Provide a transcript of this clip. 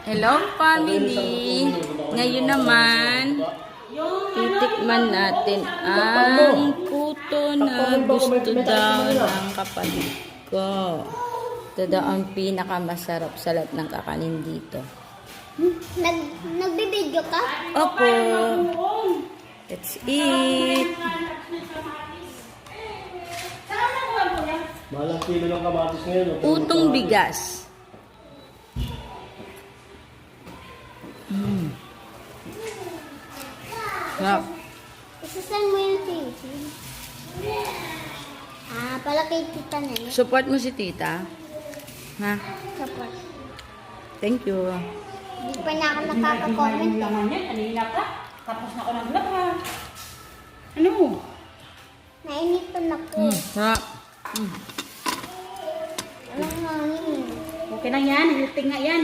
Hello family! Ngayon naman, titikman natin ang puto na gusto daw ng kapatid ko. Ito daw ang pinakamasarap sa lahat ng kakanin dito. Nagbibideo ka? Opo! Let's eat! Malang kilo ng kamatis ngayon. Putong bigas. Sarap. Isasang mo yung titi. Pala kay tita na yun. Support mo si tita. Ha? Support. Thank you. Hindi pa na ako nakaka-comment. Naman yan, kanina pa. Tapos na ako naglaba. Ano? Nainitan ako. Sarap. Anong hangin? Okay na yan, hilting nga yan.